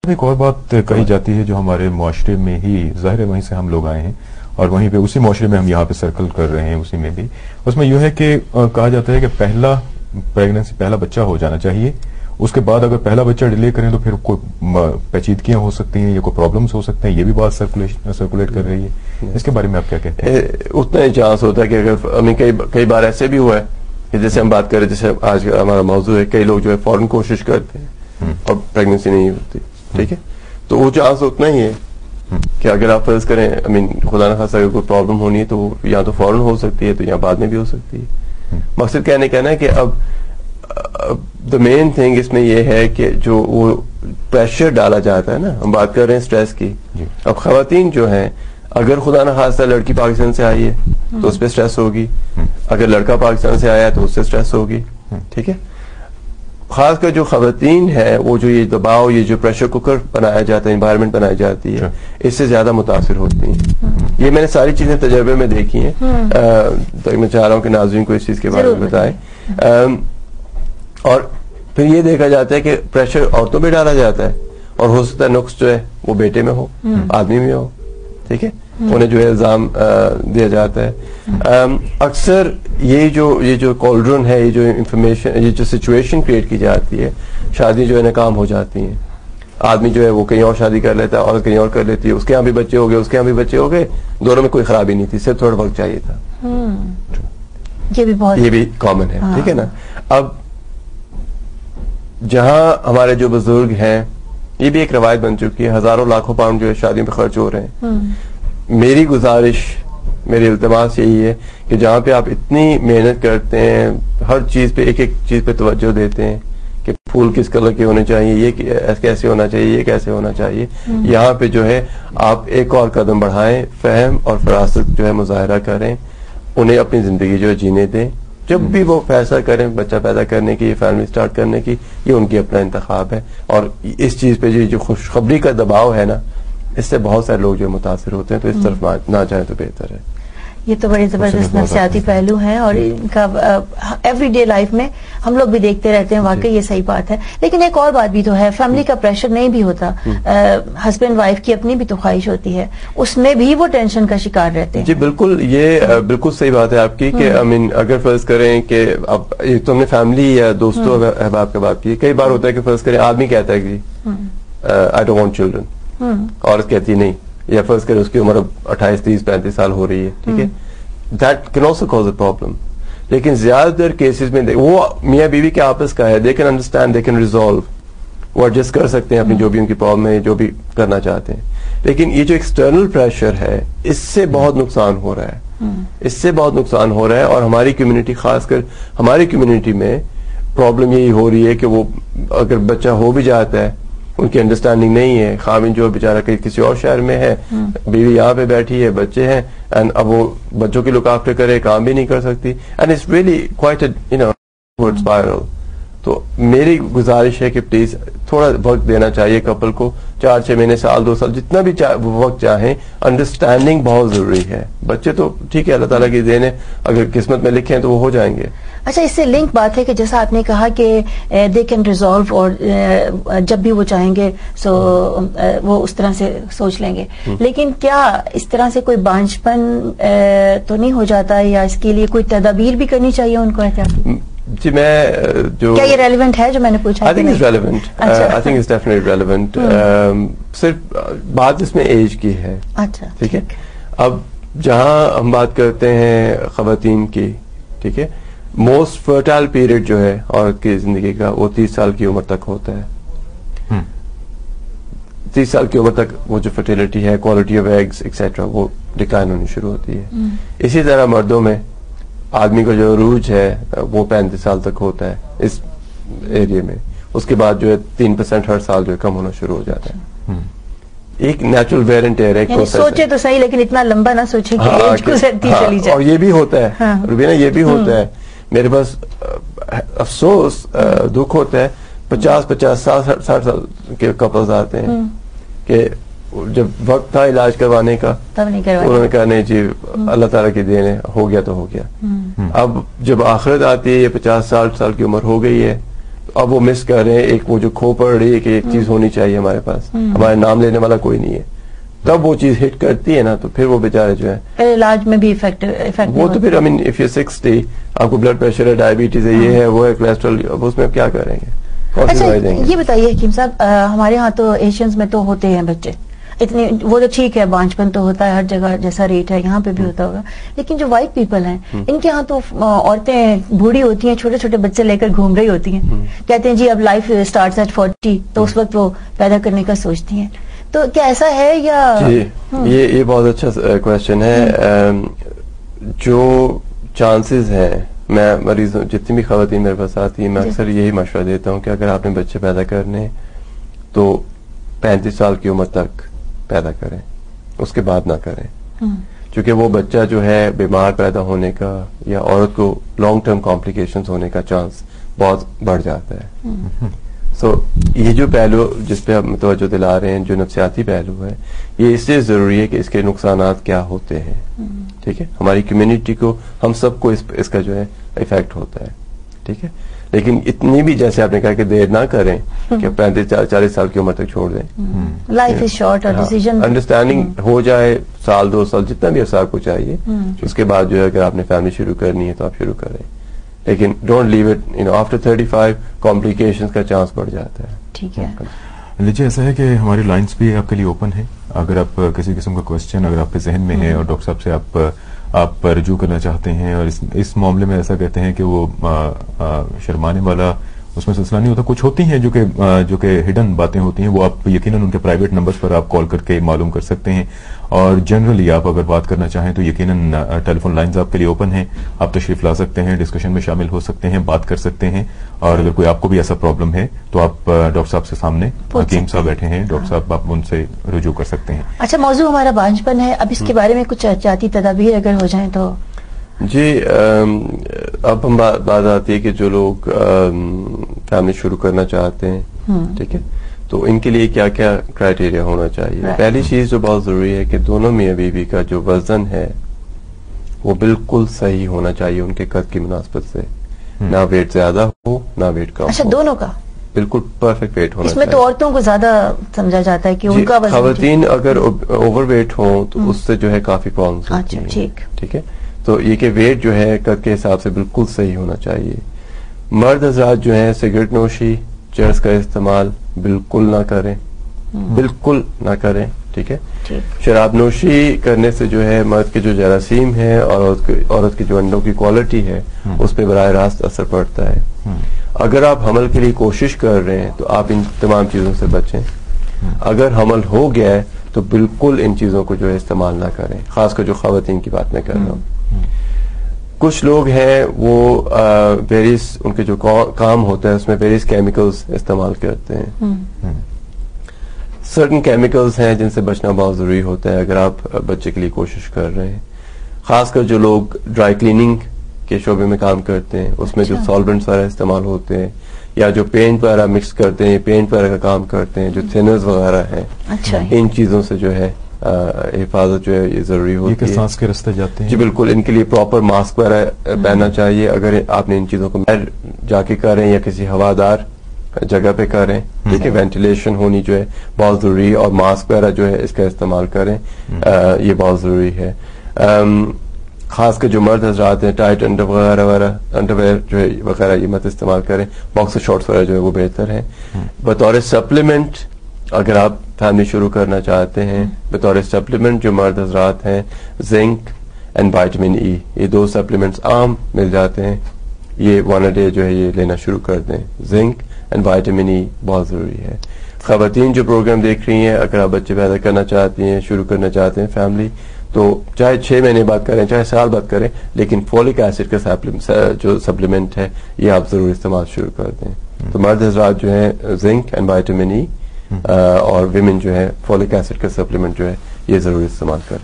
ایک اور بات کہی جاتی ہے جو ہمارے معاشرے میں ہی ظاہر ہے، وہیں سے ہم لوگ آئے ہیں اور وہیں پہ اسی معاشرے میں ہم یہاں پہ سرکل کر رہے ہیں، اسی میں بھی اس میں یہ ہے کہ کہا جاتا ہے کہ پہلا پریگننسی پہلا بچہ ہو جانا چاہیے، اس کے بعد اگر پہلا بچہ ڈیلے کریں تو پھر کوئی پیچیدگیاں ہو سکتی ہیں یا کوئی پرابلمس ہو سکتے ہیں، یہ بھی بات سرکولیٹ کر رہی ہے، اس کے بارے میں آپ کیا کہتے ہیں؟ اتنا ہی چانس ہوتا ہے کہ اگر کئی بار ایسے بھی ہوا ہے کہ جیسے ہم بات کر رہے ہیں، جیسے آج ہمارا موضوع ہے، کئی لوگ جو ہے فوراً کوشش کرتے ہیں اور پریگننسی نہیں ہوتی، ٹھیک ہے، تو وہ چانس اتنا ہی ہے کہ اگر آپ فرض کریں خدا نخواستہ اگر کوئی پرابلم ہونی ہے تو وہ یا تو فوراً ہو سکتی ہے تو یا بعد میں بھی ہو سکتی ہے. مقصد کہنے کا نا کہ اب دا مین تھنگ اس میں یہ ہے کہ جو وہ پریشر ڈالا جاتا ہے نا، ہم بات کر رہے ہیں اسٹریس کی. اب خواتین جو ہیں اگر خدا نخواستہ لڑکی پاکستان سے آئی ہے تو اس پہ اسٹریس ہوگی، اگر لڑکا پاکستان سے آیا ہے تو اس سے اسٹریس ہوگی، ٹھیک ہے. خاص کر جو خواتین ہے وہ جو یہ دباؤ، یہ جو پریشر کوکر بنایا جاتا ہے، انوائرمنٹ بنائی جاتی ہے، اس سے زیادہ متاثر ہوتی ہیں. یہ میں نے ساری چیزیں تجربے میں دیکھی ہیں، تو میں چاہ رہا ہوں کہ ناظرین کو اس چیز کے بارے میں بتائیں. اور پھر یہ دیکھا جاتا ہے کہ پریشر عورتوں پہ ڈالا جاتا ہے اور ہو سکتا ہے نقص جو ہے وہ بیٹے میں ہو، آدمی میں ہو، ٹھیک ہے، انہیں جو ہے الزام دیا جاتا ہے. اکثر یہ جو کولڈرن ہے، یہ جو انفارمیشن، یہ جو سچویشن کریٹ کی جاتی ہے، شادی جو ہے ناکام ہو جاتی ہیں. آدمی جو ہے وہ کہیں اور شادی کر لیتا ہے، عورت کہیں اور کر لیتی ہے، اس کے یہاں بھی بچے ہو گئے، اس کے یہاں بھی بچے ہو گئے، دونوں میں کوئی خرابی نہیں تھی، صرف تھوڑا وقت چاہیے تھا. یہ بھی کامن ہے، ٹھیک ہے نا. اب جہاں ہمارے جو بزرگ ہیں، یہ بھی ایک روایت بن چکی ہے، ہزاروں لاکھوں پاؤنڈ جو ہے شادیوں پہ خرچ ہو رہے ہیں. میری گزارش، میری التماس یہی ہے کہ جہاں پہ آپ اتنی محنت کرتے ہیں، ہر چیز پہ ایک چیز پہ توجہ دیتے ہیں کہ پھول کس کلر کے ہونے چاہیے، یہ کیسے ہونا چاہیے، یہ کیسے ہونا چاہیے، یہاں پہ جو ہے آپ ایک اور قدم بڑھائیں، فہم اور فراست جو ہے مظاہرہ کریں، انہیں اپنی زندگی جو ہے جینے دیں. جب بھی وہ فیصلہ کریں بچہ پیدا کرنے کی، فیملی سٹارٹ کرنے کی، یہ ان کی اپنا انتخاب ہے. اور اس چیز پہ جو خوشخبری کا دباؤ ہے نا، اس سے بہت سارے لوگ جو متاثر ہوتے ہیں، تو اس طرف نہ جائیں تو بہتر ہے. یہ تو بڑے زبردست نفسیاتی پہلو ہیں اور ان کا ایوری ڈے لائف میں ہم لوگ بھی دیکھتے رہتے ہیں. واقعی یہ صحیح بات ہے. لیکن ایک اور بات بھی تو ہے، فیملی کا پریشر نہیں بھی ہوتا، ہسبینڈ وائف کی اپنی بھی تو خواہش ہوتی ہے، اس میں بھی وہ ٹینشن کا شکار رہتے ہیں. جی بالکل، یہ بالکل صحیح بات ہے آپ کی کہ اگر فرض کریں کہ اب تم نے فیملی یا دوستوں احباب کا بات کی، کئی بار ہوتا ہے کہ فرض کریں آدمی کہتا ہے کہ آئی ڈونٹ وانٹ چلڈرن، عورت کہتی نہیں، یا فرض کریں اس کی عمر 28 30 35 سال ہو رہی ہے، ٹھیک ہے، that can also cause a problem. لیکن زیادہ تر کیسز میں وہ میاں بیوی کے آپس کا ہے، they can understand, they can resolve, وہ ایڈجسٹ کر سکتے ہیں اپنی جو بھی ان کی پرابلم ہے، جو بھی کرنا چاہتے ہیں. لیکن یہ جو ایکسٹرنل پریشر ہے، اس سے بہت نقصان ہو رہا ہے، اس سے بہت نقصان ہو رہا ہے. اور ہماری کمیونٹی، خاص کر ہماری کمیونٹی میں پرابلم یہی ہو رہی ہے کہ وہ اگر بچہ ہو بھی جاتا ہے، ان کی انڈرسٹینڈنگ نہیں ہے. خاوند جو بیچارہ کسی اور شہر میں ہے، بیوی یہاں پہ بیٹھی ہے، بچے ہیں، اینڈ اب وہ بچوں کی لک آفٹر کرے، کام بھی نہیں کر سکتی، and it's really quite spiral. تو میری گزارش ہے کہ پلیز تھوڑا وقت دینا چاہیے کپل کو، 4 6 مہینے، سال 2 سال، جتنا بھی وقت چاہیں. انڈرسٹینڈنگ بہت ضروری ہے. بچے تو ٹھیک ہے، اللہ تعالیٰ کی دین ہے، اگر قسمت میں لکھیں تو وہ ہو جائیں گے. اچھا، اس سے لنک بات ہے کہ جیسا آپ نے کہا کہ دے کین ریزالو، اور جب بھی وہ چاہیں گے سو وہ اس طرح سے سوچ لیں گے. لیکن کیا اس طرح سے کوئی بانجھ پن تو نہیں ہو جاتا، یا اس کے لیے کوئی تدابیر بھی کرنی چاہیے ان کو احتیاطی؟ جی میں جو کیا یہ ریلیونٹ ہے جو میں نے پوچھا؟ I think it's relevant. I think it's definitely relevant. صرف بات اس میں ایج کی ہے. اچھا ٹھیک ہے. اب جہاں ہم بات کرتے ہیں خواتین کی، ٹھیک ہے، موسٹ فرٹائل پیریڈ جو ہے عورت کی زندگی کا وہ 30 سال کی عمر تک ہوتا ہے. 30 سال کی عمر تک وہ جو فرٹیلٹی ہے، کوالٹی آف ایگز ایکسیٹرا، وہ ڈکلائن ہونی شروع ہوتی ہے. اسی طرح مردوں میں آدمی کا جو عروج ہے وہ 35 سال تک ہوتا ہے اس ایریا میں. اس کے بعد جو ہے 3% ہر سال جو ہے کم ہونا شروع ہو جاتا ہے. ایک نیچرل ویئر اینڈ ٹیئر ہے. سوچے تو صحیح، لیکن اتنا لمبا نہ سوچے کہ ایج گزرتی چلی جائے. اور یہ بھی ہوتا ہے روبینہ، یہ بھی ہوتا ہے. میرے پاس افسوس دکھ ہوتا ہے 50 60 سال کے کپلز آتے ہیں کہ جب وقت تھا علاج کروانے کا انہوں نے کہا نہیں جی اللہ تعالیٰ کی دین ہے، ہو گیا تو ہو گیا. اب جب آخرت آتی ہے، یہ 50 60 سال کی عمر ہو گئی ہے، اب وہ مس کر رہے ہیں. ایک وہ جو کھو پڑ رہی ہے کہ ایک چیز ہونی چاہیے ہمارے پاس, ہمارے نام لینے والا کوئی نہیں ہے, تب وہ چیز ہٹ کرتی ہے نا, تو پھر وہ بیچارے جو ہے علاج میں بھی افیکٹ وہ تو پھر I mean if you're 60 آپ کو بلڈ پریشر ہے, ڈائبٹیز ہے, یہ ہے وہ ہے, کولیسٹرول, اب اس میں آپ کیا کریں گے؟ اچھا یہ بتائیے حکیم صاحب, ہمارے ہاں تو ایشینز میں تو ہوتے ہیں بچے اتنے, وہ تو ٹھیک ہے بانجپن تو ہوتا ہے ہر جگہ جیسا ریٹ ہے, یہاں پہ بھی ہوتا ہوگا, لیکن جو وائٹ پیپل ہیں ان کے ہاں تو عورتیں بوڑھی ہوتی ہیں, چھوٹے چھوٹے بچے لے کر گھوم رہی ہوتی ہیں, کہتے ہیں جی اب لائف اسٹارٹس ایٹ 40, تو اس وقت وہ پیدا کرنے کا سوچتی ہیں. تو کیا ایسا ہے یا یہ بہت اچھا کوشچن ہے. جو چانسز ہیں, میں مریضوں جتنی بھی خواتین میرے پاس آتی ہیں, میں اکثر یہی مشورہ دیتا ہوں کہ اگر آپ نے بچے پیدا کرنے تو 35 سال کی عمر تک پیدا کریں, اس کے بعد نہ کریں, کیونکہ وہ بچہ جو ہے بیمار پیدا ہونے کا یا عورت کو لانگ ٹرم کمپلیکیشنز ہونے کا چانس بہت بڑھ جاتا ہے. سو یہ جو پہلو جس پہ ہم توجہ دلا رہے ہیں, جو نفسیاتی پہلو ہے, یہ اس لیے ضروری ہے کہ اس کے نقصانات کیا ہوتے ہیں. ٹھیک ہے, ہماری کمیونٹی کو, ہم سب کو اس کا جو ہے افیکٹ ہوتا ہے. ٹھیک ہے, لیکن اتنی بھی جیسے آپ نے کہا کہ دیر نہ کریں کہ 35-40 سال کی عمر تک چھوڑ دیں. لائف از شارٹ, اور ڈیسیژن انڈرسٹینڈنگ ہو جائے, سال 2 سال جتنا بھی عرصہ آپ کو چاہیے, اس کے بعد جو ہے اگر آپ نے فیملی شروع کرنی ہے تو آپ شروع کریں, لیکن don't leave it after 35, complications کا چانس بڑھ جاتا ہے. ٹھیک ہے. لیجیے ایسا ہے کہ ہماری لائنز بھی آپ کے لیے اوپن ہے, اگر آپ کسی قسم کا کوشچن اگر آپ کے ذہن میں ہے اور ڈاکٹر صاحب سے آپ رجوع کرنا چاہتے ہیں, اور اس معاملے میں ایسا کہتے ہیں کہ وہ شرمانے والا اس میں سلسلہ نہیں ہوتا, کچھ ہوتی ہیں جو کہ ہڈن باتیں ہوتی ہیں, وہ آپ یقیناً ان کے پرائیویٹ نمبرز پر آپ کال کر کے معلوم کر سکتے ہیں, اور جنرلی آپ اگر بات کرنا چاہیں تو یقیناً ٹیلی فون لائنز آپ کے لیے اوپن ہیں, آپ تشریف لا سکتے ہیں, ڈسکشن میں شامل ہو سکتے ہیں, بات کر سکتے ہیں, اور اگر کوئی آپ کو بھی ایسا پرابلم ہے تو آپ ڈاکٹر صاحب سے سامنے حکیم صاحب بیٹھے ہیں, ڈاکٹر صاحب آپ ان سے رجوع کر سکتے ہیں. اچھا, موضوع ہمارا بانجپن ہے, اب اس کے بارے میں کچھ احتیاطی تدابیر اگر ہو جائیں تو. جی, اب ہم بات آتی ہے کہ جو لوگ فیملی شروع کرنا چاہتے ہیں, ٹھیک ہے, تو ان کے لیے کیا کیا کرائیٹیریا ہونا چاہیے. پہلی چیز جو بہت ضروری ہے کہ دونوں میاں بیوی کا جو وزن ہے وہ بالکل صحیح ہونا چاہیے ان کے قد کی مناسبت سے, نہ ویٹ زیادہ ہو نہ ویٹ کم. اچھا, دونوں کا بالکل پرفیکٹ ویٹ ہونا چاہیے. اس میں تو عورتوں کو زیادہ سمجھا جاتا ہے کہ ان کا وزن, خواتین اگر اوور ویٹ ہوں تو اس سے جو ہے کافی پرابلمس ہوتی ہیں. ٹھیک ہے, تو یہ کہ ویٹ جو ہے قد کے حساب سے بالکل صحیح ہونا چاہیے. مرد حضرات جو ہیں سگریٹ نوشی, چرس کا استعمال بالکل نہ کریں, بالکل نہ کریں. ٹھیک ہے, شراب نوشی کرنے سے جو ہے مرد کے جو جراثیم ہے اور عورت کی جو انڈوں کی کوالٹی ہے اس پہ براہ راست اثر پڑتا ہے. اگر آپ حمل کے لیے کوشش کر رہے ہیں تو آپ ان تمام چیزوں سے بچیں. اگر حمل ہو گیا ہے تو بالکل ان چیزوں کو جو ہے استعمال نہ کریں, خاص کر جو خواتین کی بات میں کر رہا ہوں. کچھ لوگ ہیں وہ ویریس ان کے جو کام ہوتا ہے اس میں ویریس کیمیکلز استعمال کرتے ہیں. سرٹن کیمیکلز ہیں جن سے بچنا بہت ضروری ہوتا ہے اگر آپ بچے کے لیے کوشش کر رہے ہیں, خاص کر جو لوگ ڈرائی کلیننگ کے شعبے میں کام کرتے ہیں, اس میں جو سالوینٹس وغیرہ استعمال ہوتے ہیں, یا جو پینٹ وغیرہ مکس کرتے ہیں, پینٹ وغیرہ کا کام کرتے ہیں, جو تھنرز وغیرہ ہیں, ان چیزوں سے جو ہے حفاظت جو ہے یہ ضروری ہوتی ہے. سانس کے راستے جاتے ہیں. جی بالکل, ان کے لیے پراپر ماسک وغیرہ پہننا چاہیے. اگر آپ نے ان چیزوں کو جا کے کریں یا کسی ہوادار جگہ پہ کریں, ٹھیک ہے, وینٹیلیشن ہونی جو ہے بہت ضروری ہے, اور ماسک وغیرہ جو ہے اس کا استعمال کریں, یہ بہت ضروری ہے. خاص کر جو مرد حضرات ہیں ٹائٹ انڈر ویئر جو ہے وغیرہ یہ مت استعمال کریں, باکسر شارٹس وغیرہ جو ہے وہ بہتر ہیں. بطور سپلیمنٹ اگر آپ فیملی شروع کرنا چاہتے ہیں, بطور سپلیمنٹ جو مرد حضرات ہیں زنک اینڈ وائٹامن ای, یہ 2 سپلیمنٹس عام مل جاتے ہیں, یہ 1 a day جو ہے یہ لینا شروع کر دیں. زنک اینڈ وائٹامن ای بہت ضروری ہے. خواتین جو پروگرام دیکھ رہی ہیں, اگر آپ بچے پیدا کرنا چاہتی ہیں, شروع کرنا چاہتے ہیں فیملی, تو چاہے 6 مہینے بعد کریں چاہے سال بعد کریں, لیکن فولک ایسڈ کا جو سپلیمنٹ ہے یہ آپ ضرور استعمال شروع کر دیں. تو مرد حضرات جو ہیں زنک اینڈ وائٹامن ای, اور ویمن جو ہے فولک ایسڈ کا سپلیمنٹ جو ہے یہ ضرور استعمال کریں.